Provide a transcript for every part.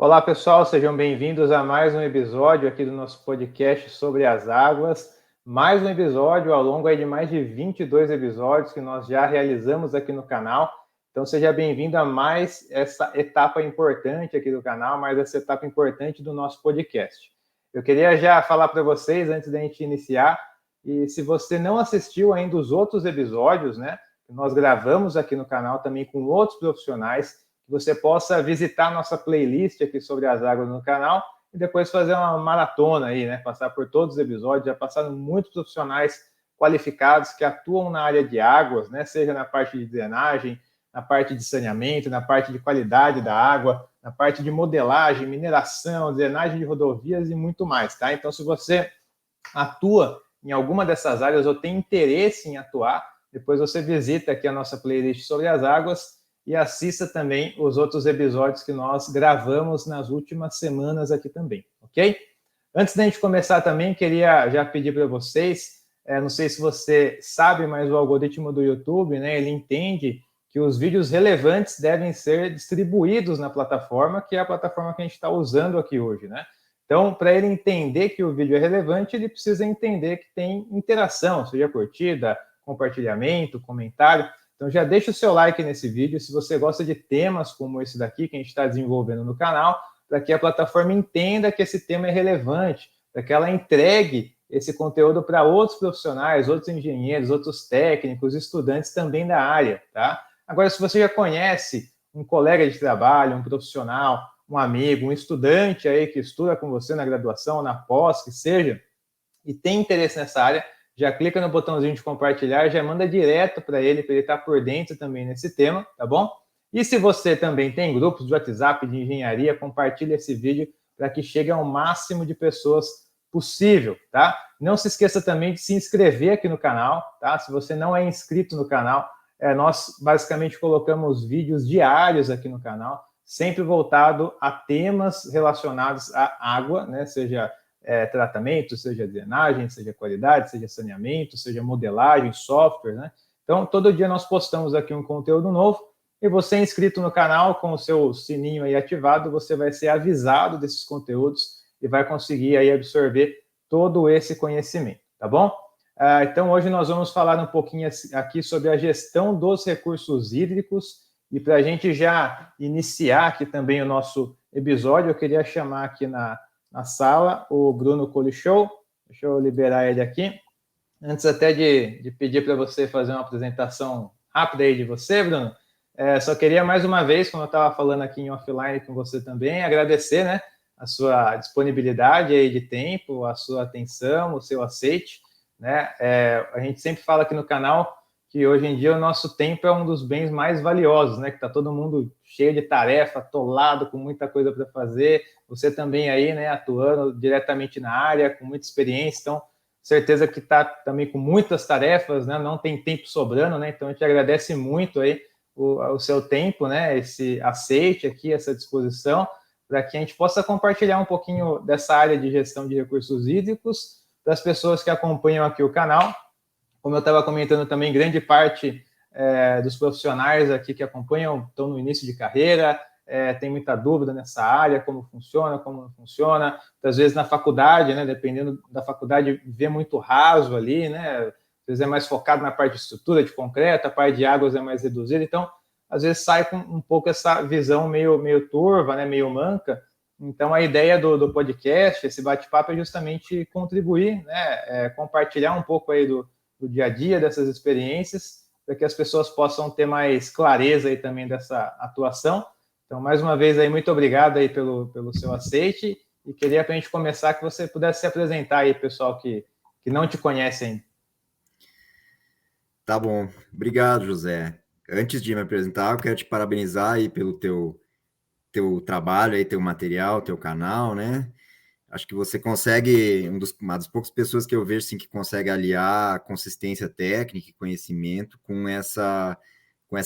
Olá, pessoal, sejam bem-vindos a mais um episódio aqui do nosso podcast sobre as águas. Mais um episódio ao longo aí de mais de 22 episódios que nós já realizamos aqui no canal. Então, seja bem-vindo a mais essa etapa importante aqui do canal, mais essa etapa importante do nosso podcast. Eu queria já falar para vocês, antes da gente iniciar, e se você não assistiu ainda os outros episódios, né, que nós gravamos aqui no canal também com outros profissionais, que você possa visitar nossa playlist aqui sobre as águas no canal e depois fazer uma maratona aí, né? Passar por todos os episódios. Já passaram muitos profissionais qualificados que atuam na área de águas, né? Seja na parte de drenagem, na parte de saneamento, na parte de qualidade da água, na parte de modelagem, mineração, drenagem de rodovias e muito mais, tá? Então, se você atua em alguma dessas áreas ou tem interesse em atuar, depois você visita aqui a nossa playlist sobre as águas e assista também os outros episódios que nós gravamos nas últimas semanas aqui também, ok? Antes da gente começar também, queria já pedir para vocês, não sei se você sabe, mas o algoritmo do YouTube, né, ele entende que os vídeos relevantes devem ser distribuídos na plataforma, que é a plataforma que a gente está usando aqui hoje, né? Então, para ele entender que o vídeo é relevante, ele precisa entender que tem interação, seja curtida, compartilhamento, comentário. Então já deixa o seu like nesse vídeo se você gosta de temas como esse daqui que a gente está desenvolvendo no canal, para que a plataforma entenda que esse tema é relevante, para que ela entregue esse conteúdo para outros profissionais, outros engenheiros, outros técnicos, estudantes também da área, tá? Agora, se você já conhece um colega de trabalho, um profissional, um amigo, um estudante aí que estuda com você na graduação, na pós, que seja, e tem interesse nessa área, já clica no botãozinho de compartilhar, já manda direto para ele estar por dentro também nesse tema, tá bom? E se você também tem grupos de WhatsApp de engenharia, compartilha esse vídeo para que chegue ao máximo de pessoas possível, tá? Não se esqueça também de se inscrever aqui no canal, tá? Se você não é inscrito no canal, nós basicamente colocamos vídeos diários aqui no canal, sempre voltado a temas relacionados à água, né? Seja tratamento, seja drenagem, seja qualidade, seja saneamento, seja modelagem, software, né? Então, todo dia nós postamos aqui um conteúdo novo e você inscrito no canal com o seu sininho aí ativado, você vai ser avisado desses conteúdos e vai conseguir aí absorver todo esse conhecimento, tá bom? Então, hoje nós vamos falar um pouquinho aqui sobre a gestão dos recursos hídricos e para a gente já iniciar aqui também o nosso episódio, eu queria chamar aqui na sala o Bruno Colichou. Deixa eu liberar ele aqui. Antes até de pedir para você fazer uma apresentação rápida aí de você, Bruno, só queria mais uma vez, como eu estava falando aqui em offline com você também, agradecer, né, a sua disponibilidade aí de tempo, a sua atenção, o seu aceite, né? A gente sempre fala aqui no canal que hoje em dia o nosso tempo é um dos bens mais valiosos, né? Que está todo mundo cheio de tarefa, atolado, com muita coisa para fazer. Você também aí, né, atuando diretamente na área, com muita experiência, então certeza que está também com muitas tarefas, né? Não tem tempo sobrando, né? Então a gente agradece muito aí o seu tempo, né? Esse aceite aqui, essa disposição, para que a gente possa compartilhar um pouquinho dessa área de gestão de recursos hídricos para as pessoas que acompanham aqui o canal. Como eu estava comentando também, grande parte dos profissionais aqui que acompanham estão no início de carreira, tem muita dúvida nessa área, como funciona, como não funciona. Às vezes na faculdade, né, dependendo da faculdade, vê muito raso ali, né? Às vezes é mais focado na parte de estrutura, de concreto, a parte de águas é mais reduzida. Então, às vezes sai com um pouco essa visão meio turva, né, meio manca. Então, a ideia do podcast, esse bate-papo, é justamente contribuir, né, compartilhar um pouco aí do dia a dia, dessas experiências, para que as pessoas possam ter mais clareza aí também dessa atuação. Então, mais uma vez, aí, muito obrigado aí pelo seu aceite e queria, para a gente começar, que você pudesse se apresentar aí, pessoal que não te conhece ainda. Tá bom. Obrigado, José. Antes de me apresentar, eu quero te parabenizar aí pelo teu trabalho aí, teu material, teu canal, né? Acho que você consegue, uma das poucas pessoas que eu vejo assim, que consegue aliar consistência técnica e conhecimento com essa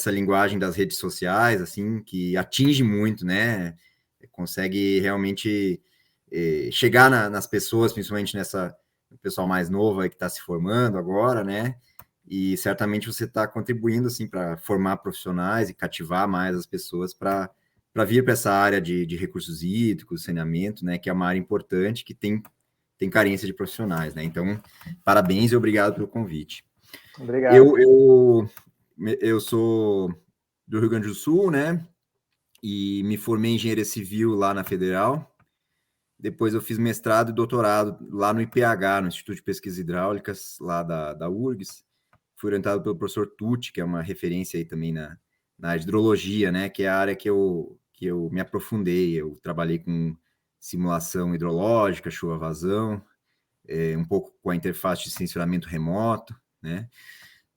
linguagem das redes sociais, assim, que atinge muito, né? Consegue realmente chegar nas pessoas, principalmente no pessoal mais novo aí que está se formando agora, né? E certamente você está contribuindo assim para formar profissionais e cativar mais as pessoas para para vir para essa área de recursos hídricos, saneamento, né, que é uma área importante que tem carência de profissionais, né? Então, parabéns e obrigado pelo convite. Obrigado. Eu sou do Rio Grande do Sul, né? E me formei em engenharia civil lá na Federal. Depois eu fiz mestrado e doutorado lá no IPH, no Instituto de Pesquisas Hidráulicas, lá da URGS. Fui orientado pelo professor Tucci, que é uma referência aí também na hidrologia, né? Que é a área que eu me aprofundei. Eu trabalhei com simulação hidrológica, chuva-vazão, um pouco com a interface de sensoramento remoto, né?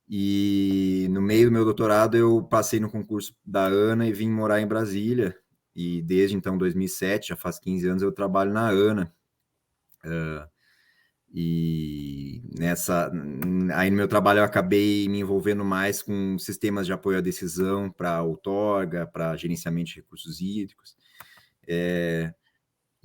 E no meio do meu doutorado eu passei no concurso da ANA e vim morar em Brasília. E desde então, 2007, já faz 15 anos, eu trabalho na ANA. E aí no meu trabalho eu acabei me envolvendo mais com sistemas de apoio à decisão para outorga, para gerenciamento de recursos hídricos.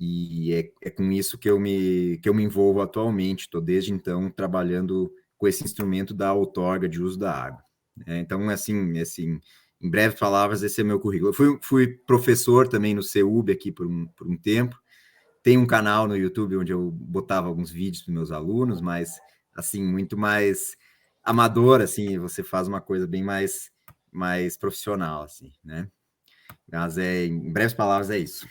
E é com isso que eu me envolvo atualmente. Estou desde então trabalhando com esse instrumento da outorga de uso da água. Então, assim, em breves palavras, esse é meu currículo. Eu fui professor também no CEUB aqui por um tempo. Tem um canal no YouTube onde eu botava alguns vídeos para meus alunos, mas, assim, muito mais amador, assim, você faz uma coisa bem mais profissional, assim, né? Mas, em breves palavras, é isso.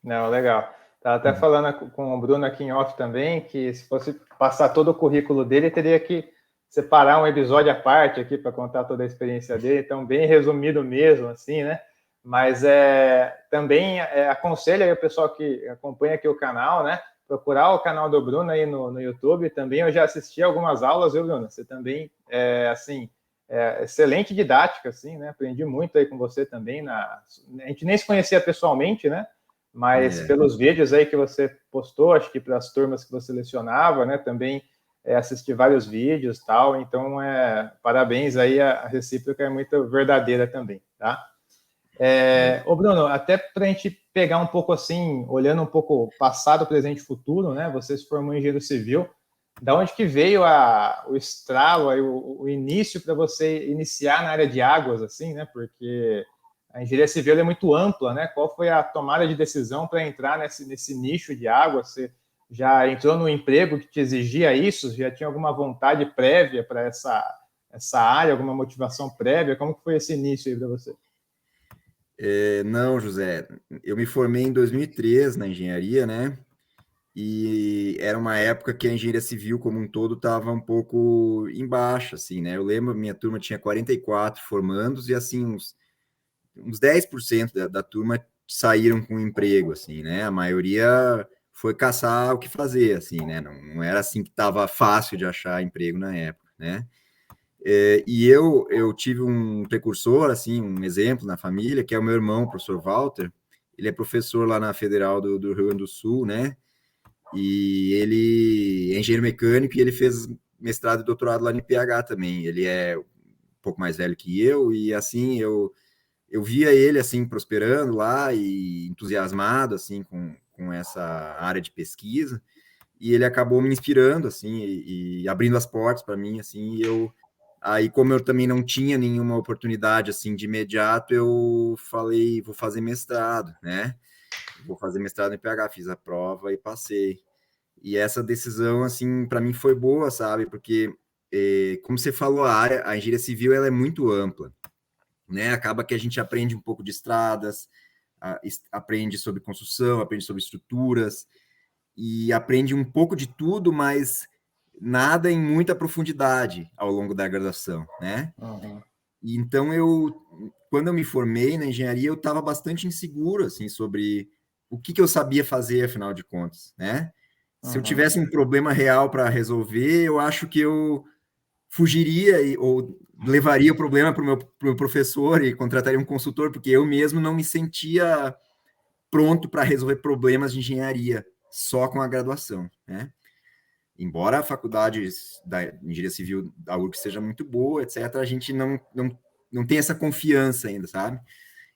Não, legal. Estava até falando com o Bruno aqui em off também, que se fosse passar todo o currículo dele, teria que separar um episódio à parte aqui para contar toda a experiência dele, então bem resumido mesmo, assim, né? Mas também aconselho aí o pessoal que acompanha aqui o canal, né? Procurar o canal do Bruno aí no YouTube. Também eu já assisti algumas aulas, viu, Bruno? Você também, excelente didática, assim, né? Aprendi muito aí com você também. A gente nem se conhecia pessoalmente, né? Mas pelos vídeos aí que você postou, acho que para as turmas que você lecionava, né? Também assisti vários vídeos e tal. Então, parabéns aí, a recíproca é muito verdadeira também, tá? Ô Bruno, até para a gente pegar um pouco assim, olhando um pouco passado, presente e futuro, né? Você se formou em engenheiro civil. Da onde que veio o estralo, aí, o início para você iniciar na área de águas, assim, né? Porque a engenharia civil é muito ampla, né? Qual foi a tomada de decisão para entrar nesse nicho de água? Você já entrou no emprego que te exigia isso? Já tinha alguma vontade prévia para essa área, alguma motivação prévia? Como que foi esse início aí para você? Não, José, eu me formei em 2003 na engenharia, né? E era uma época que a engenharia civil como um todo estava um pouco embaixo, assim, né? Eu lembro, minha turma tinha 44 formandos e, assim, uns 10% da turma saíram com emprego, assim, né? A maioria foi caçar o que fazer, assim, né? Não era assim que estava fácil de achar emprego na época, né? E eu tive um precursor, assim, um exemplo na família, que é o meu irmão, o professor Walter. Ele é professor lá na Federal do Rio Grande do Sul, né? E ele é engenheiro mecânico e ele fez mestrado e doutorado lá no IPH também. Ele é um pouco mais velho que eu e, assim, eu via ele, assim, prosperando lá e entusiasmado, assim, com essa área de pesquisa. E ele acabou me inspirando, assim, e abrindo as portas para mim, assim, Aí, como eu também não tinha nenhuma oportunidade, assim, de imediato, eu falei, vou fazer mestrado, né? Vou fazer mestrado em PH, fiz a prova e passei. E essa decisão, assim, para mim foi boa, sabe? Porque, como você falou, a engenharia civil, ela é muito ampla, né? Acaba que a gente aprende um pouco de estradas, aprende sobre construção, aprende sobre estruturas, e aprende um pouco de tudo, mas nada em muita profundidade ao longo da graduação, né? Uhum. E então quando eu me formei na engenharia, eu estava bastante inseguro assim sobre o que eu sabia fazer, afinal de contas, né? Se eu Uhum. tivesse um problema real para resolver, eu acho que eu fugiria ou levaria o problema para o meu professor e contrataria um consultor, porque eu mesmo não me sentia pronto para resolver problemas de engenharia só com a graduação, né? Embora a faculdade da engenharia civil da URGS seja muito boa, etc., a gente não tem essa confiança ainda, sabe?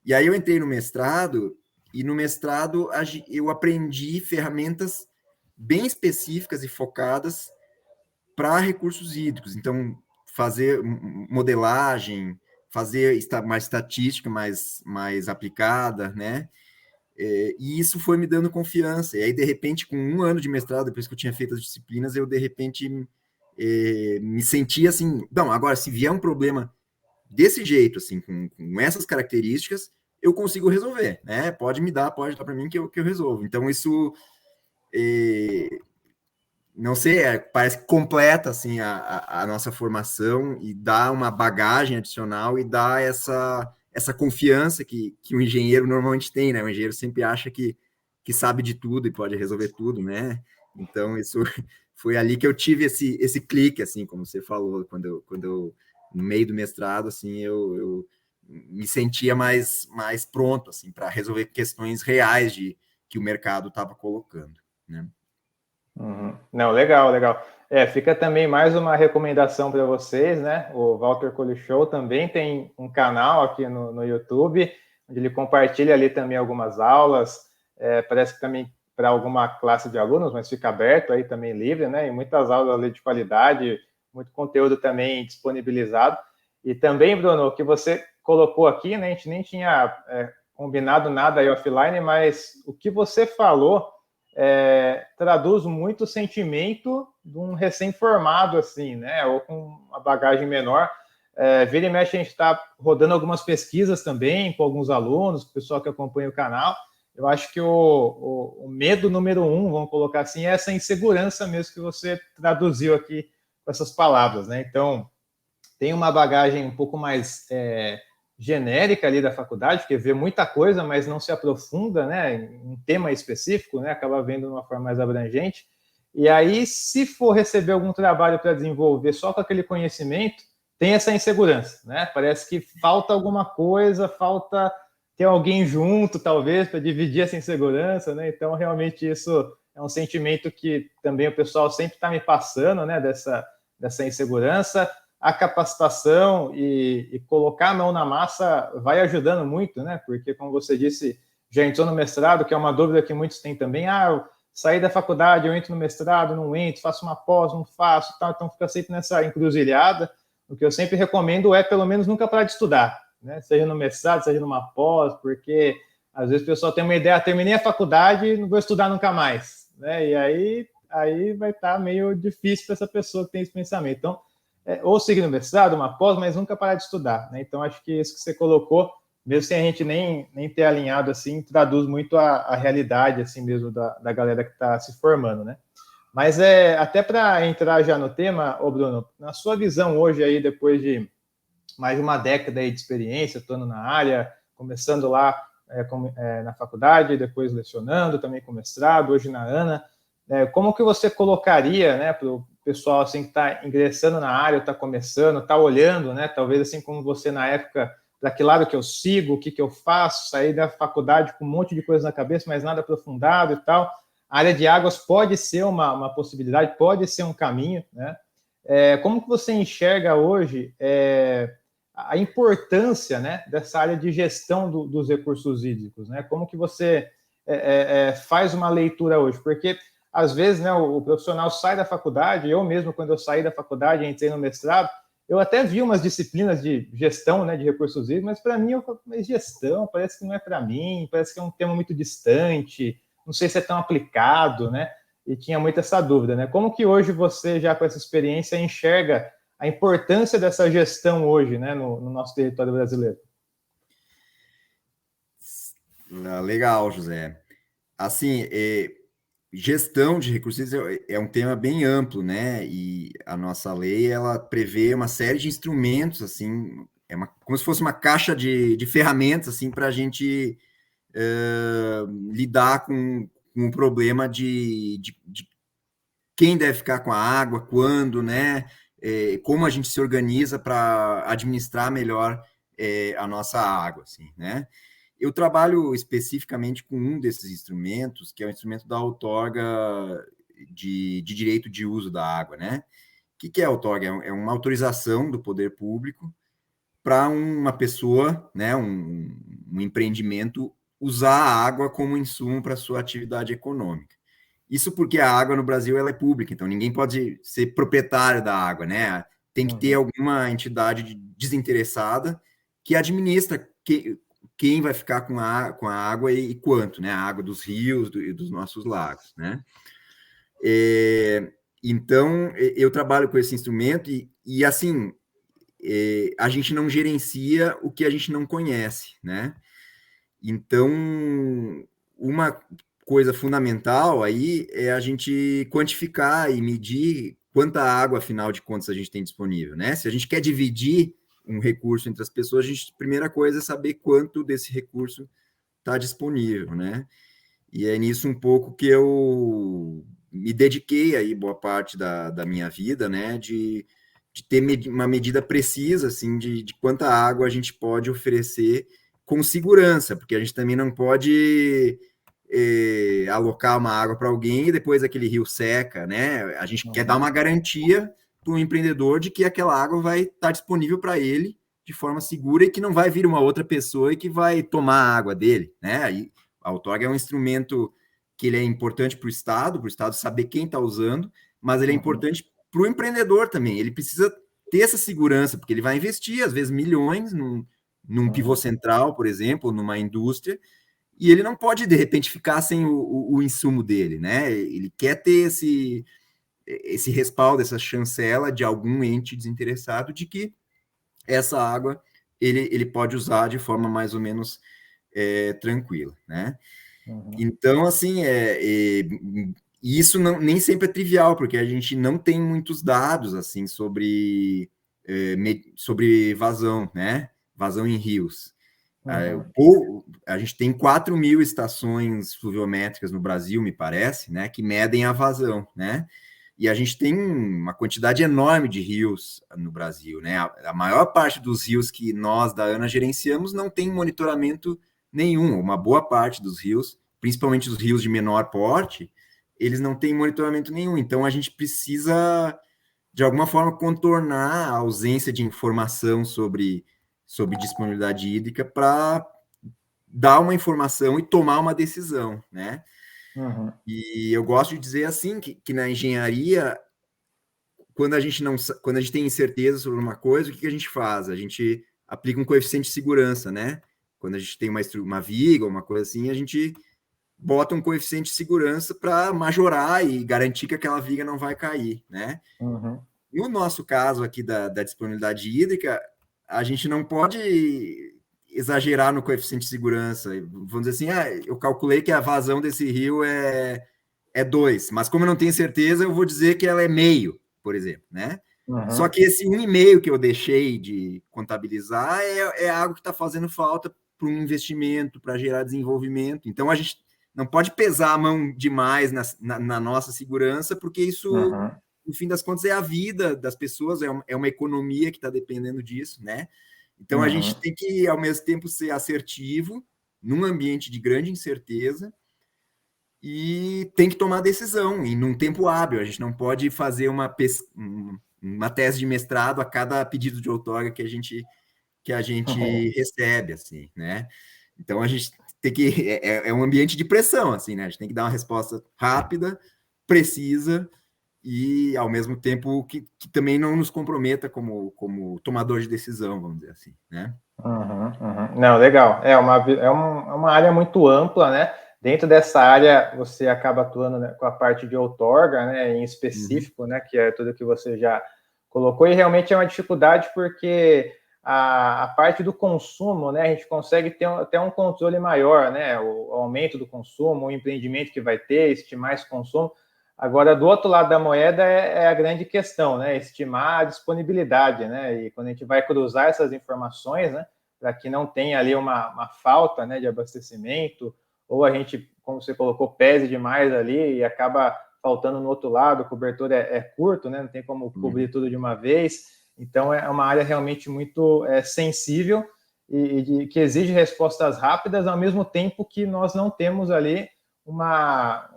E aí eu entrei no mestrado, e no mestrado eu aprendi ferramentas bem específicas e focadas para recursos hídricos. Então, fazer modelagem, fazer mais estatística, mais aplicada, né? E isso foi me dando confiança. E aí, de repente, com 1 ano de mestrado, depois que eu tinha feito as disciplinas, eu, de repente, me sentia assim, não, agora, se vier um problema desse jeito, assim, com essas características, eu consigo resolver, né? Pode dar para mim que eu resolvo. Então, isso, não sei, parece que completa, assim, a nossa formação e dá uma bagagem adicional e dá essa confiança que o engenheiro normalmente tem, né? O engenheiro sempre acha que sabe de tudo e pode resolver tudo, né? Então, isso foi ali que eu tive esse clique, assim, como você falou, quando eu no meio do mestrado, assim, eu me sentia mais pronto, assim, para resolver questões reais que o mercado estava colocando, né? Uhum. Não, legal, legal. Fica também mais uma recomendação para vocês, né? O Walter Cole Show também tem um canal aqui no YouTube, onde ele compartilha ali também algumas aulas, parece que também para alguma classe de alunos, mas fica aberto aí também livre, né? E muitas aulas ali de qualidade, muito conteúdo também disponibilizado. E também, Bruno, o que você colocou aqui, né? A gente nem tinha combinado nada aí offline, mas o que você falou traduz muito o sentimento de um recém-formado, assim, né? Ou com uma bagagem menor. Vira e mexe, a gente está rodando algumas pesquisas também com alguns alunos, com o pessoal que acompanha o canal. Eu acho que o medo número 1, vamos colocar assim, é essa insegurança mesmo que você traduziu aqui com essas palavras, né? Então, tem uma bagagem um pouco mais genérica ali da faculdade, porque vê muita coisa, mas não se aprofunda, né, em um tema específico, né, acaba vendo de uma forma mais abrangente. E aí, se for receber algum trabalho para desenvolver só com aquele conhecimento, tem essa insegurança, né? Parece que falta alguma coisa, falta ter alguém junto, talvez, para dividir essa insegurança, né? Então, realmente, isso é um sentimento que também o pessoal sempre está me passando, né, dessa insegurança. A capacitação e colocar a mão na massa vai ajudando muito, né? Porque, como você disse, já entrou no mestrado, que é uma dúvida que muitos têm também. Eu saí da faculdade, eu entro no mestrado, não entro, faço uma pós, não faço, tal. Então fica sempre nessa encruzilhada. O que eu sempre recomendo é, pelo menos, nunca parar de estudar, né? Seja no mestrado, seja numa pós, porque às vezes o pessoal tem uma ideia, terminei a faculdade, não vou estudar nunca mais, né? E aí vai estar meio difícil para essa pessoa que tem esse pensamento. Então, ou seguir no mestrado, uma pós, mas nunca parar de estudar, né? Então, acho que isso que você colocou, mesmo sem a gente nem ter alinhado assim, traduz muito a realidade, assim mesmo, da galera que está se formando, né? Mas até para entrar já no tema, Bruno, na sua visão hoje aí, depois de mais de uma década aí de experiência, atuando na área, começando lá na faculdade, depois lecionando, também com mestrado, hoje na ANA, como que você colocaria, né, para o pessoal assim que está ingressando na área, está começando, está olhando, né, talvez assim como você na época, para que lado que eu sigo, o que eu faço, sair da faculdade com um monte de coisa na cabeça, mas nada aprofundado e tal. A área de águas pode ser uma possibilidade, pode ser um caminho, né? Como que você enxerga hoje a importância, né, dessa área de gestão dos recursos hídricos, né? Como que você faz uma leitura hoje? Porque às vezes, né, o profissional sai da faculdade, eu mesmo, quando eu saí da faculdade, entrei no mestrado, eu até vi umas disciplinas de gestão, né, de recursos hídricos, mas para mim, mas gestão parece que não é para mim, parece que é um tema muito distante, não sei se é tão aplicado, né, e tinha muito essa dúvida, né. Como que hoje você, já com essa experiência, enxerga a importância dessa gestão hoje, né, no nosso território brasileiro? Legal, José. Assim, gestão de recursos é um tema bem amplo, né? E a nossa lei, ela prevê uma série de instrumentos, assim, como se fosse uma caixa de ferramentas, assim, para a gente lidar com o problema de quem deve ficar com a água, quando, né? Como a gente se organiza para administrar melhor a nossa água, assim, né? Eu trabalho especificamente com um desses instrumentos, que é o instrumento da outorga de direito de uso da água, né? O que é a outorga? É uma autorização do poder público para uma pessoa, né, um empreendimento, usar a água como insumo para sua atividade econômica. Isso porque a água no Brasil ela é pública, então ninguém pode ser proprietário da água, né? Tem que ter alguma entidade desinteressada que administra quem vai ficar com a água e quanto, né? A água dos rios e dos nossos lagos, né? Então, eu trabalho com esse instrumento e assim, a gente não gerencia o que a gente não conhece, né? Então, uma coisa fundamental aí é a gente quantificar e medir quanta água, afinal de contas, a gente tem disponível, né? Se a gente quer dividir um recurso entre as pessoas, a primeira coisa é saber quanto desse recurso está disponível, né? E é nisso um pouco que eu me dediquei aí boa parte da minha vida, né? De ter uma medida precisa, assim, de quanta água a gente pode oferecer com segurança, porque a gente também não pode alocar uma água para alguém e depois aquele rio seca, né? A gente quer dar uma garantia para o empreendedor de que aquela água vai estar disponível para ele de forma segura e que não vai vir uma outra pessoa e que vai tomar a água dele, né? E a outorga é um instrumento que ele é importante para o Estado saber quem está usando, mas ele é importante para o empreendedor também. Ele precisa ter essa segurança, porque ele vai investir, às vezes, milhões num pivô central, por exemplo, numa indústria, e ele não pode, de repente, ficar sem o insumo dele, né? Ele quer ter esse respaldo, essa chancela de algum ente desinteressado de que essa água ele pode usar de forma mais ou menos tranquila, né? Então, assim, isso nem sempre é trivial, porque a gente não tem muitos dados, assim, sobre vazão, né? Vazão em rios. A gente tem 4.000 estações fluviométricas no Brasil, me parece, né? Que medem a vazão, né? E a gente tem uma quantidade enorme de rios no Brasil, né? A maior parte dos rios que nós, da ANA, gerenciamos não tem monitoramento nenhum. Uma boa parte dos rios, principalmente os rios de menor porte, eles não têm monitoramento nenhum. Então, a gente precisa, de alguma forma, contornar a ausência de informação sobre disponibilidade hídrica para dar uma informação e tomar uma decisão, né? E eu gosto de dizer assim que na engenharia, quando a gente tem incerteza sobre uma coisa, o que a gente faz? A gente aplica um coeficiente de segurança, né? Quando a gente tem uma viga, uma coisa assim, a gente bota um coeficiente de segurança para majorar e garantir que aquela viga não vai cair, né? E o nosso caso aqui da disponibilidade hídrica, a gente não pode exagerar no coeficiente de segurança. Vamos dizer assim, eu calculei que a vazão desse rio é 2, mas como eu não tenho certeza, eu vou dizer que ela é meio, por exemplo, né? Só que esse 1,5 que eu deixei de contabilizar é algo que está fazendo falta para um investimento, para gerar desenvolvimento. Então, a gente não pode pesar a mão demais na nossa segurança, porque isso, no fim das contas, é a vida das pessoas, é uma economia que está dependendo disso, né? Então, a gente tem que, ao mesmo tempo, ser assertivo num ambiente de grande incerteza e tem que tomar decisão e num tempo hábil. A gente não pode fazer uma tese de mestrado a cada pedido de outorga que a gente recebe, assim, né? Então, a gente tem que... É um ambiente de pressão, assim, né? A gente tem que dar uma resposta rápida, precisa e, ao mesmo tempo, que também não nos comprometa como tomador de decisão, vamos dizer assim, né? Não, legal. É uma área muito ampla, né? Dentro dessa área, você acaba atuando, né, com a parte de outorga, né, em específico, né, que é tudo que você já colocou, e realmente é uma dificuldade porque a parte do consumo, né, a gente consegue ter até um controle maior, né, o aumento do consumo, o empreendimento que vai ter, estimar esse consumo. Agora, do outro lado da moeda é a grande questão, né, estimar a disponibilidade, né, e quando a gente vai cruzar essas informações, né, para que não tenha ali uma falta, né, de abastecimento, ou a gente, como você colocou, pese demais ali e acaba faltando no outro lado, o cobertor é curto, né? Não tem como cobrir tudo de uma vez. Então, é uma área realmente muito sensível e que exige respostas rápidas, ao mesmo tempo que nós não temos ali uma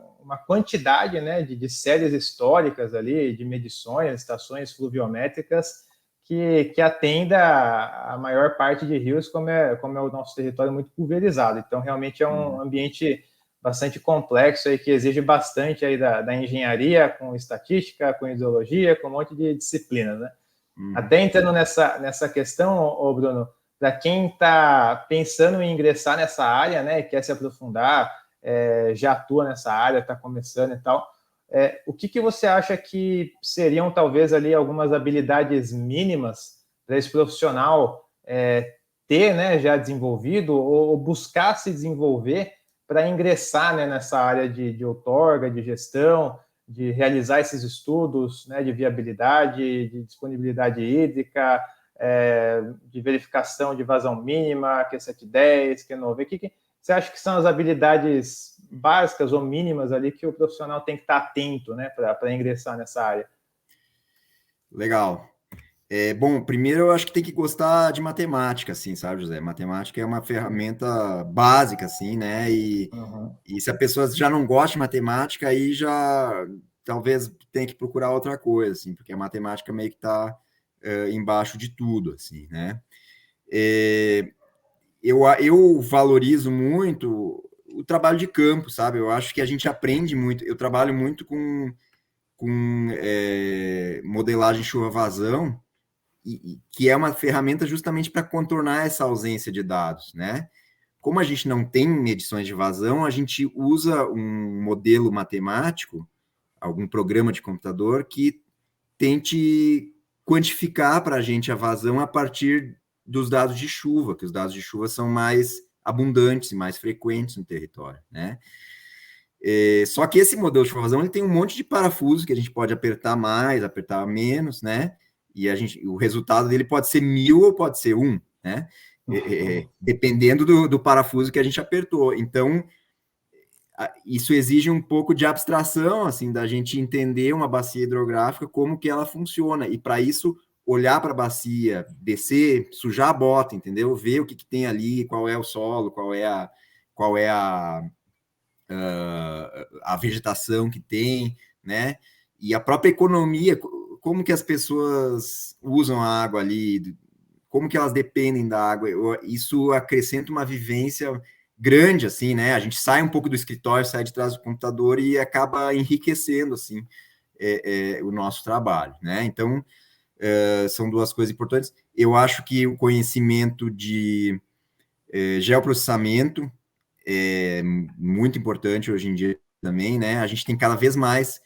quantidade, né, de séries históricas ali, de medições, estações fluviométricas que atenda a maior parte de rios, como é o nosso território muito pulverizado. Então, realmente é um ambiente bastante complexo aí, que exige bastante aí da engenharia, com estatística, com hidrologia, com um monte de disciplinas, né? Até entrando nessa questão, Bruno, para quem está pensando em ingressar nessa área, né, e quer se aprofundar, já atua nessa área, está começando e tal, o que você acha que seriam talvez ali algumas habilidades mínimas para esse profissional ter, né, já desenvolvido ou buscar se desenvolver para ingressar, né, nessa área de outorga, de gestão, de realizar esses estudos, né, de viabilidade, de disponibilidade hídrica, de verificação de vazão mínima, Q710, Q9. O que você acha que são as habilidades básicas ou mínimas ali que o profissional tem que estar atento, né, para ingressar nessa área? Legal. Bom, primeiro eu acho que tem que gostar de matemática, assim, sabe, José? Matemática é uma ferramenta básica, assim, né? E se a pessoa já não gosta de matemática, aí já talvez tenha que procurar outra coisa, assim, porque a matemática meio que está embaixo de tudo, assim, né? Eu valorizo muito o trabalho de campo, sabe? Eu acho que a gente aprende muito. Eu trabalho muito com modelagem chuva-vazão, que é uma ferramenta justamente para contornar essa ausência de dados, né? Como a gente não tem medições de vazão, a gente usa um modelo matemático, algum programa de computador que tente quantificar para a gente a vazão a partir dos dados de chuva, que os dados de chuva são mais abundantes e mais frequentes no território, né? Só que esse modelo de vazão ele tem um monte de parafusos que a gente pode apertar mais, apertar menos, né? E o resultado dele pode ser 1000 ou pode ser 1, né? Dependendo do parafuso que a gente apertou. Então, isso exige um pouco de abstração, assim, da gente entender uma bacia hidrográfica, como que ela funciona. E para isso, olhar para a bacia, descer, sujar a bota, entendeu? Ver o que tem ali, qual é o solo, qual é a vegetação que tem, né? E a própria economia, como que as pessoas usam a água ali, como que elas dependem da água. Isso acrescenta uma vivência grande, assim, né? A gente sai um pouco do escritório, sai de trás do computador e acaba enriquecendo, assim, o nosso trabalho, né? Então, são duas coisas importantes. Eu acho que o conhecimento de geoprocessamento é muito importante hoje em dia também, né? A gente tem cada vez mais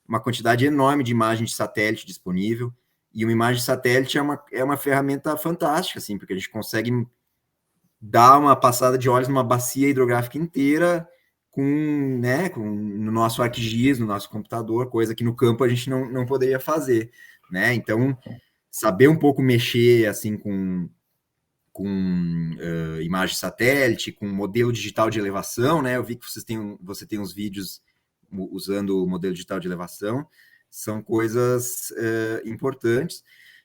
uma quantidade enorme de imagens de satélite disponível, e uma imagem de satélite é uma ferramenta fantástica, assim, porque a gente consegue dar uma passada de olhos numa bacia hidrográfica inteira no nosso ArcGIS, no nosso computador, coisa que no campo a gente não poderia fazer, né? Então, saber um pouco mexer, assim, com imagem de satélite, com modelo digital de elevação, né? Eu vi que você tem uns vídeos usando o modelo digital de elevação, são coisas importantes.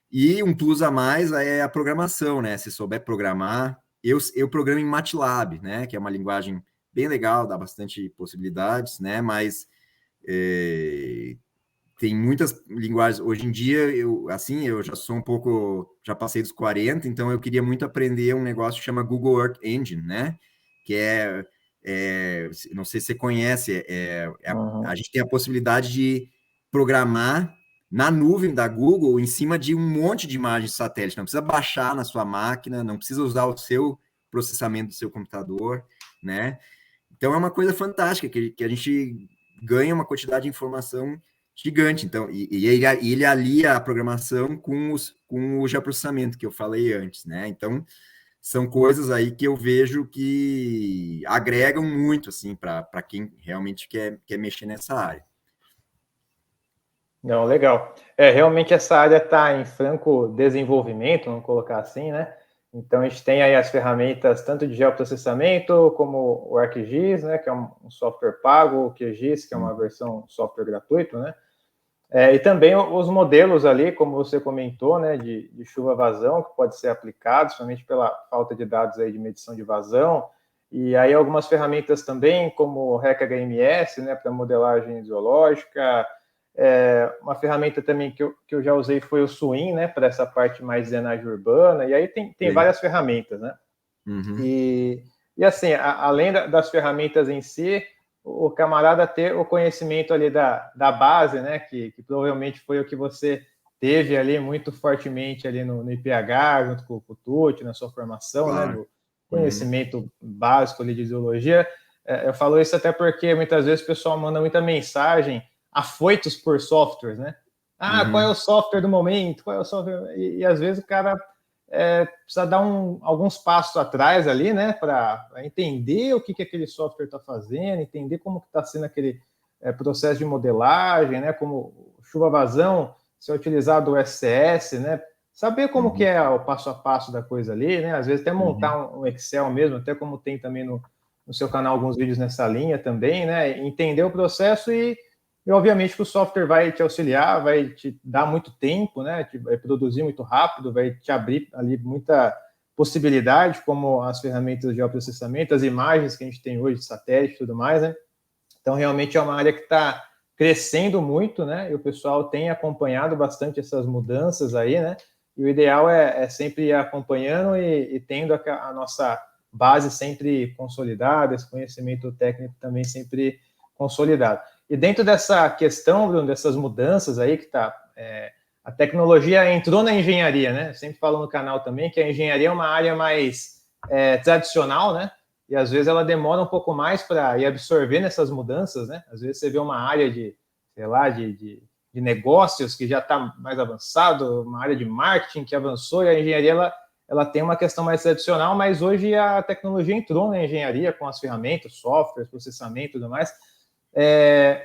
E um plus a mais é a programação, né? Se souber programar, eu programo em MATLAB, né? Que é uma linguagem bem legal, dá bastante possibilidades, né? Mas tem muitas linguagens. Hoje em dia, eu já sou um pouco, já passei dos 40, então eu queria muito aprender um negócio que chama Google Earth Engine, né? Que não sei se você conhece, a gente tem a possibilidade de programar na nuvem da Google em cima de um monte de imagens de satélite. Não precisa baixar na sua máquina, não precisa usar o seu processamento do seu computador, né? Então é uma coisa fantástica que a gente ganha uma quantidade de informação gigante. Então, ele alia a programação com o geoprocessamento que eu falei antes, né? Então, são coisas aí que eu vejo que agregam muito, assim, para quem realmente quer mexer nessa área. Não, legal. Realmente essa área está em franco desenvolvimento, vamos colocar assim, né? Então, a gente tem aí as ferramentas tanto de geoprocessamento como o ArcGIS, né, que é um software pago, o QGIS, que é uma versão software gratuito, né? E também os modelos ali, como você comentou, né, de chuva-vazão, que pode ser aplicado, somente pela falta de dados aí de medição de vazão. E aí algumas ferramentas também, como o REC-HMS, né, para modelagem zoológica. Uma ferramenta também que eu já usei foi o Swim, né, para essa parte mais de drenagem urbana. E aí tem várias ferramentas, né? Uhum. E assim, além das ferramentas em si, o camarada ter o conhecimento ali da base, né, que provavelmente foi o que você teve ali muito fortemente ali no IPH, junto com o Tucci, na sua formação, Claro. né, do conhecimento básico ali de ideologia. Eu falo isso até porque muitas vezes o pessoal manda muita mensagem afoitos por softwares, né? Qual é o software do momento? Qual é o software? E às vezes o cara precisa dar alguns passos atrás ali, né, para entender o que aquele software está fazendo, entender como está sendo aquele processo de modelagem, né, como chuva-vazão, se é utilizado o SCS, né, saber como que é o passo a passo da coisa ali, né, às vezes até montar um Excel mesmo, até como tem também no seu canal alguns vídeos nessa linha também, né, entender o processo e obviamente que o software vai te auxiliar, vai te dar muito tempo, né? Vai produzir muito rápido, vai te abrir ali muita possibilidade, como as ferramentas de geoprocessamento, as imagens que a gente tem hoje de satélite e tudo mais, né? Então, realmente é uma área que está crescendo muito, né? E o pessoal tem acompanhado bastante essas mudanças aí, né? E o ideal é sempre ir acompanhando e tendo a nossa base sempre consolidada, esse conhecimento técnico também sempre consolidado. E dentro dessa questão, Bruno, dessas mudanças aí que tá, a tecnologia entrou na engenharia, né? Eu sempre falo no canal também que a engenharia é uma área mais tradicional, né? E às vezes ela demora um pouco mais para ir absorvendo essas mudanças, né? Às vezes você vê uma área de, sei lá, de negócios que já está mais avançado, uma área de marketing que avançou, e a engenharia ela tem uma questão mais tradicional, mas hoje a tecnologia entrou na engenharia com as ferramentas, softwares, processamento e tudo mais.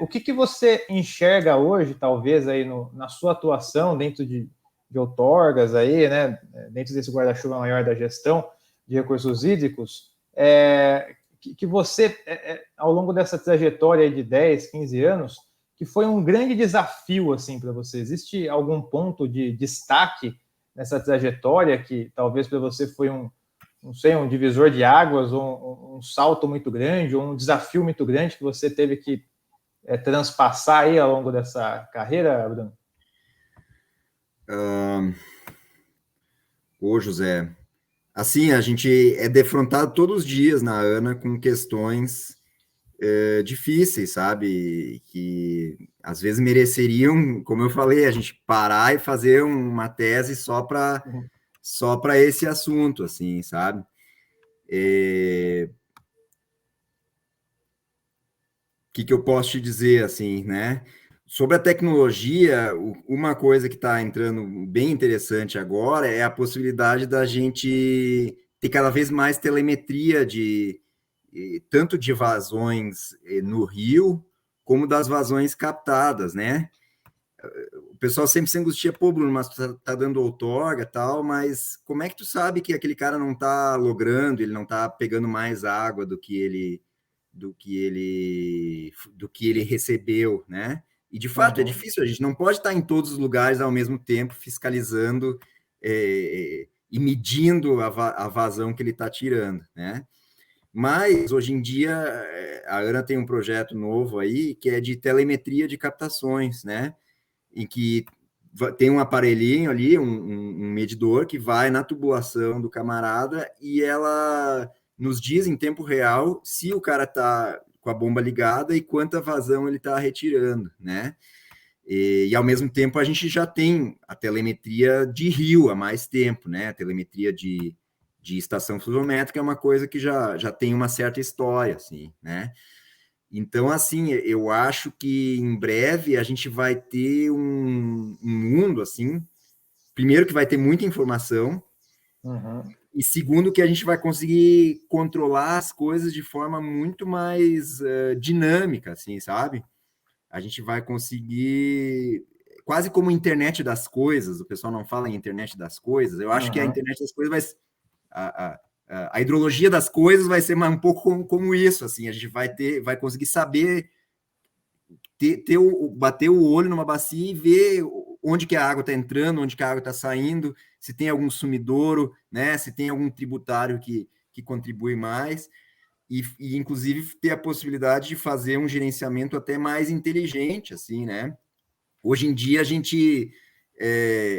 O que você enxerga hoje, talvez, aí na sua atuação dentro de outorgas, aí, né, dentro desse guarda-chuva maior da gestão de recursos hídricos, que você, ao longo dessa trajetória de 10, 15 anos, que foi um grande desafio assim, para você? Existe algum ponto de destaque nessa trajetória que talvez para você foi não sei, um divisor de águas, ou um salto muito grande, ou um desafio muito grande que você teve que transpassar aí ao longo dessa carreira, Bruno? José, assim, a gente é defrontado todos os dias na ANA com questões difíceis, sabe? Que às vezes mereceriam, como eu falei, a gente parar e fazer uma tese só para esse assunto, assim, sabe? Que eu posso te dizer, assim, né? Sobre a tecnologia, uma coisa que está entrando bem interessante agora é a possibilidade da gente ter cada vez mais telemetria tanto de vazões no rio, como das vazões captadas, né? O pessoal sempre se angustia, pô, Bruno, mas tu tá dando outorga e tal, mas como é que tu sabe que aquele cara não tá logrando, ele não tá pegando mais água do que ele recebeu, né? E de fato é difícil, a gente não pode estar em todos os lugares ao mesmo tempo fiscalizando e medindo a vazão que ele está tirando, né? Mas hoje em dia a ANA tem um projeto novo aí que é de telemetria de captações, né? Em que tem um aparelhinho ali, um medidor que vai na tubulação do camarada e ela nos diz em tempo real se o cara está com a bomba ligada e quanta vazão ele está retirando, né? E ao mesmo tempo a gente já tem a telemetria de rio há mais tempo, né? A telemetria de estação fluviométrica é uma coisa que já tem uma certa história, assim, né? Então, assim, eu acho que em breve a gente vai ter um mundo, assim, primeiro que vai ter muita informação, e segundo que a gente vai conseguir controlar as coisas de forma muito mais dinâmica, assim, sabe? A gente vai conseguir, quase como internet das coisas, o pessoal não fala em internet das coisas, eu acho que a internet das coisas vai... A hidrologia das coisas vai ser um pouco como isso, assim, a gente vai conseguir saber bater o olho numa bacia e ver onde que a água está entrando, onde que a água está saindo, se tem algum sumidouro, né, se tem algum tributário que contribui mais, e inclusive ter a possibilidade de fazer um gerenciamento até mais inteligente, assim, né? Hoje em dia a gente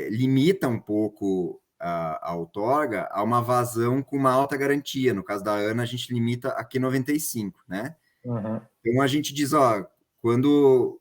limita um pouco a outorga a uma vazão com uma alta garantia. No caso da ANA, a gente limita a Q95, né? Então a gente diz, ó, quando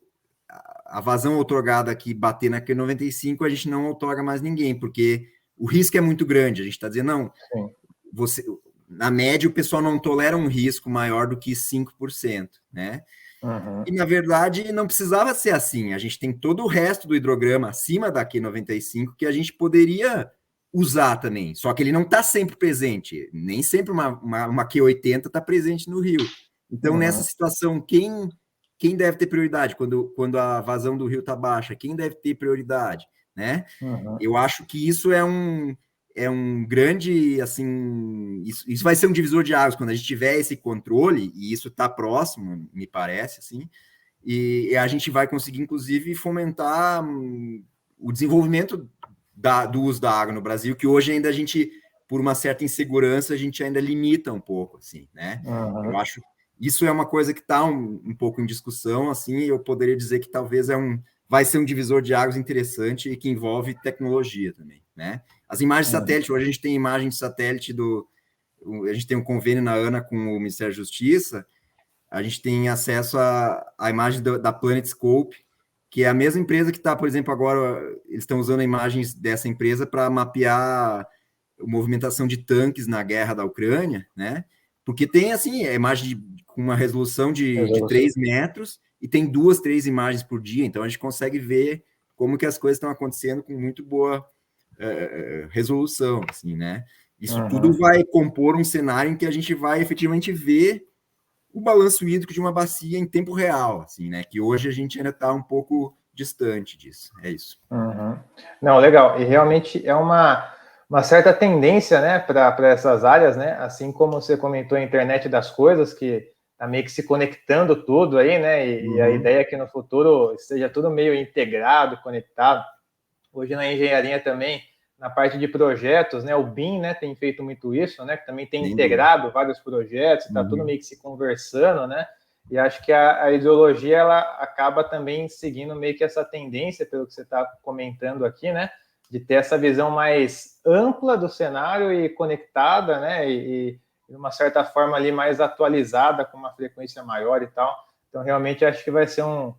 a vazão outorgada aqui bater na Q95, a gente não outorga mais ninguém, porque o risco é muito grande. A gente está dizendo, não, Sim. você, na média, o pessoal não tolera um risco maior do que 5%, né? Uhum. E, na verdade, não precisava ser assim. A gente tem todo o resto do hidrograma acima da Q95 que a gente poderia usar também. Só que ele não está sempre presente. Nem sempre uma Q80 está presente no rio. Então, nessa Uhum. situação, quem deve ter prioridade quando a vazão do rio está baixa? Quem deve ter prioridade? Né? Uhum. Eu acho que isso é um grande, assim, isso vai ser um divisor de águas quando a gente tiver esse controle, e isso está próximo, me parece, assim, e a gente vai conseguir, inclusive, fomentar o desenvolvimento do uso da água no Brasil, que hoje ainda a gente, por uma certa insegurança, a gente ainda limita um pouco, assim, né? Eu Uhum. acho isso é uma coisa que está um pouco em discussão, assim, eu poderia dizer que talvez vai ser um divisor de águas interessante e que envolve tecnologia também, né? As imagens de Uhum. satélite, hoje a gente tem imagem de satélite a gente tem um convênio na ANA com o Ministério da Justiça, a gente tem acesso à imagem da Planet Scope, que é a mesma empresa que está, por exemplo, agora, eles estão usando imagens dessa empresa para mapear a movimentação de tanques na guerra da Ucrânia, né? Porque tem, assim, a imagem com uma resolução de Resolução. 3 metros e tem 2, 3 imagens por dia, então a gente consegue ver como que as coisas estão acontecendo com muito boa resolução, assim, né? Isso tudo Uhum. vai compor um cenário em que a gente vai efetivamente ver o balanço hídrico de uma bacia em tempo real, assim, né? Que hoje a gente ainda está um pouco distante disso. É isso. Uhum. Não, legal. E realmente é uma certa tendência, né, para essas áreas, né? Assim como você comentou a internet das coisas, que está meio que se conectando tudo aí, né? E a Uhum. ideia é que no futuro esteja tudo meio integrado, conectado. Hoje na engenharia também, na parte de projetos, né? O BIM, né, tem feito muito isso, né? Que também tem Sem dúvida. integrado vários projetos, está tudo Uhum. meio que se conversando, né? E acho que a ideologia ela acaba também seguindo meio que essa tendência, pelo que você está comentando aqui, né? De ter essa visão mais ampla do cenário e conectada, né? E de uma certa forma ali mais atualizada, com uma frequência maior e tal. Então, realmente, acho que vai ser um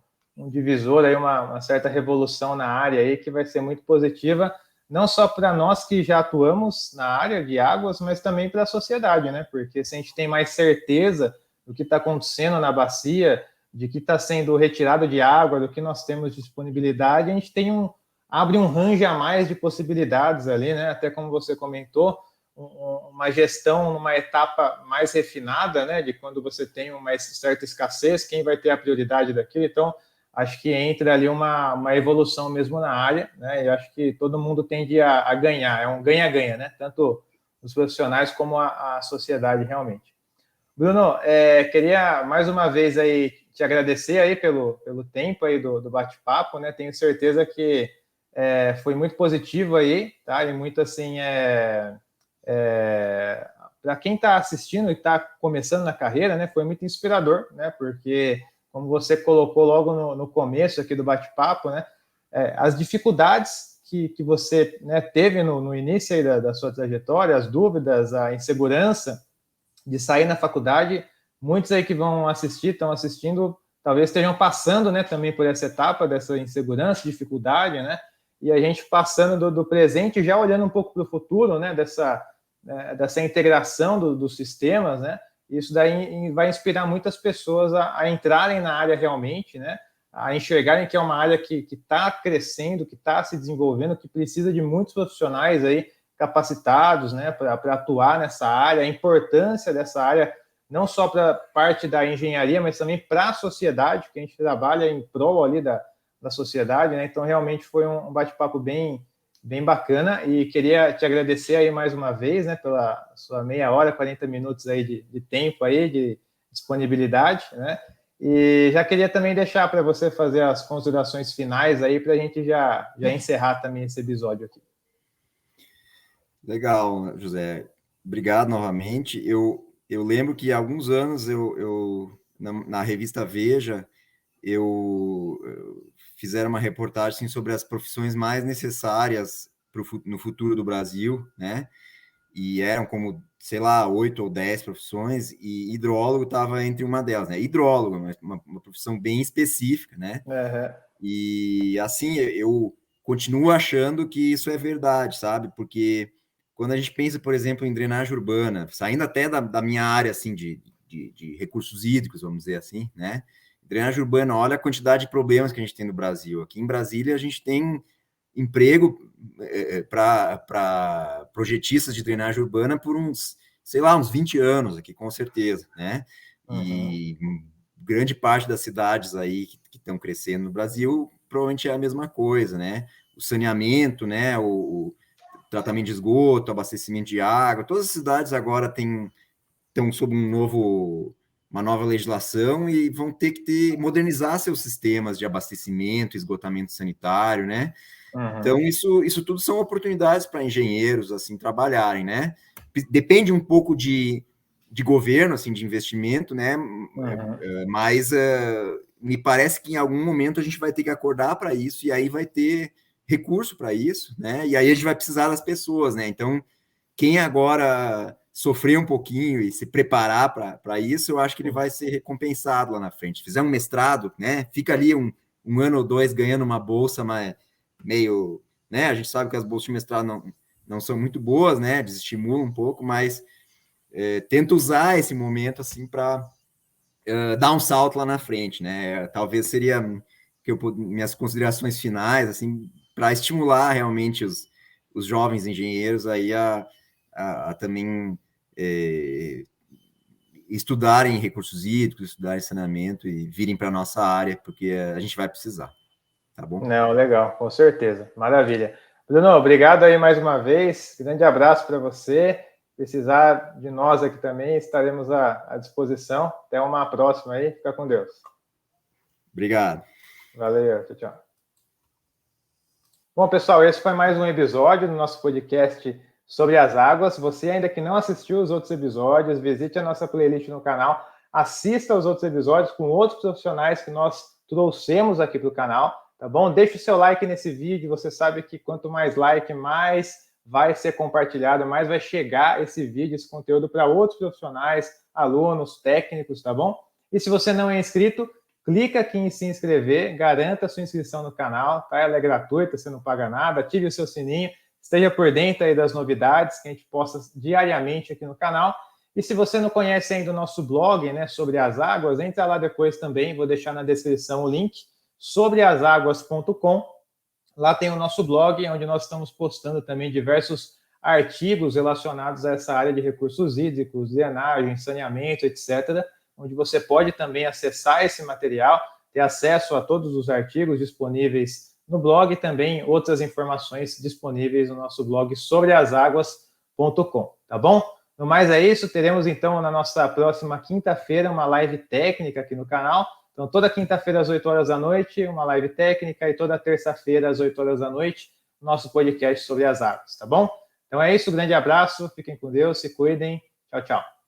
divisor aí, uma certa revolução na área aí que vai ser muito positiva, não só para nós que já atuamos na área de águas, mas também para a sociedade, né? Porque se a gente tem mais certeza do que está acontecendo na bacia, de que está sendo retirado de água, do que nós temos de disponibilidade, a gente tem abre um range a mais de possibilidades ali, né? Até como você comentou, uma gestão numa etapa mais refinada, né? De quando você tem uma certa escassez, quem vai ter a prioridade daquilo. Então, acho que entra ali uma evolução mesmo na área, né? Eu acho que todo mundo tende a ganhar, é um ganha-ganha, né? Tanto os profissionais como a sociedade realmente. Bruno, queria mais uma vez aí te agradecer aí pelo tempo aí do bate-papo, né? Tenho certeza que foi muito positivo aí, tá? E muito assim, para quem está assistindo e está começando na carreira, né? Foi muito inspirador, né? Porque como você colocou logo no começo aqui do bate-papo, né? As dificuldades que você, né, teve no início aí da sua trajetória, as dúvidas, a insegurança de sair na faculdade, muitos aí que vão assistir, estão assistindo, talvez estejam passando, né, também por essa etapa dessa insegurança, dificuldade, né? E a gente passando do presente, já olhando um pouco para o futuro, né, dessa integração dos sistemas, né? Isso daí vai inspirar muitas pessoas a entrarem na área realmente, né? A enxergarem que é uma área que está crescendo, que está se desenvolvendo, que precisa de muitos profissionais aí capacitados, né, para atuar nessa área, a importância dessa área não só para a parte da engenharia, mas também para a sociedade, que a gente trabalha em prol ali da sociedade, né? Então realmente foi um bate-papo bem bacana e queria te agradecer aí mais uma vez, né, pela sua meia hora, 40 minutos aí de tempo aí, de disponibilidade, né? E já queria também deixar para você fazer as considerações finais aí para a gente já encerrar também esse episódio aqui. Legal, José. Obrigado novamente. Eu lembro que há alguns anos na revista Veja eu fizeram uma reportagem assim, sobre as profissões mais necessárias no futuro do Brasil, né? E eram como, sei lá, 8 ou 10 profissões, e hidrólogo estava entre uma delas, né? Hidrólogo, uma profissão bem específica, né? Uhum. E assim, eu continuo achando que isso é verdade, sabe? Porque quando a gente pensa, por exemplo, em drenagem urbana, saindo até da minha área assim de recursos hídricos, vamos dizer assim, né? Drenagem urbana, olha a quantidade de problemas que a gente tem no Brasil. Aqui em Brasília, a gente tem emprego para projetistas de drenagem urbana por uns, sei lá, uns 20 anos aqui, com certeza, né? E grande parte das cidades aí que estão crescendo no Brasil provavelmente é a mesma coisa, né? O saneamento, né? O tratamento de esgoto, abastecimento de água, todas as cidades agora estão sob uma nova legislação e vão ter que modernizar seus sistemas de abastecimento, esgotamento sanitário, né? Então, isso tudo são oportunidades para engenheiros, assim, trabalharem, né? Depende um pouco de governo, assim, de investimento, né? Mas me parece que em algum momento a gente vai ter que acordar para isso e aí vai ter recurso para isso, né? E aí a gente vai precisar das pessoas, né? Então, quem agora sofrer um pouquinho e se preparar para isso, eu acho que ele vai ser recompensado lá na frente. Se fizer um mestrado, né? Fica ali um ano ou dois ganhando uma bolsa, mas meio, né? A gente sabe que as bolsas de mestrado não são muito boas, né? Desestimulam um pouco, mas tenta usar esse momento assim para dar um salto lá na frente, né? Talvez seria minhas considerações finais, assim, para estimular realmente os jovens engenheiros aí a também estudarem recursos hídricos, estudarem saneamento e virem para a nossa área, porque a gente vai precisar. Tá bom? Não, legal, com certeza. Maravilha. Bruno, obrigado aí mais uma vez. Grande abraço para você. Precisar de nós aqui também, estaremos à disposição. Até uma próxima aí. Fica com Deus. Obrigado. Valeu, tchau, tchau. Bom, pessoal, esse foi mais um episódio do nosso podcast sobre as águas. Você ainda que não assistiu os outros episódios, visite a nossa playlist no canal, assista aos outros episódios com outros profissionais que nós trouxemos aqui para o canal, tá bom? Deixe o seu like nesse vídeo, você sabe que quanto mais like, mais vai ser compartilhado, mais vai chegar esse vídeo, esse conteúdo para outros profissionais, alunos, técnicos, tá bom? E se você não é inscrito, clica aqui em se inscrever, garanta a sua inscrição no canal, tá? Ela é gratuita, você não paga nada, ative o seu sininho, esteja por dentro aí das novidades que a gente posta diariamente aqui no canal. E se você não conhece ainda o nosso blog, né, sobre as águas, entra lá depois também, vou deixar na descrição o link, sobreasaguas.com. Lá tem o nosso blog, onde nós estamos postando também diversos artigos relacionados a essa área de recursos hídricos, drenagem, saneamento, etc., onde você pode também acessar esse material, ter acesso a todos os artigos disponíveis no blog e também outras informações disponíveis no nosso blog sobreasaguas.com, tá bom? No mais é isso, teremos então na nossa próxima quinta-feira uma live técnica aqui no canal. Então toda quinta-feira às 8 horas da noite, uma live técnica e toda terça-feira às 8 horas da noite, nosso podcast sobre as águas, tá bom? Então é isso, grande abraço, fiquem com Deus, se cuidem, tchau, tchau.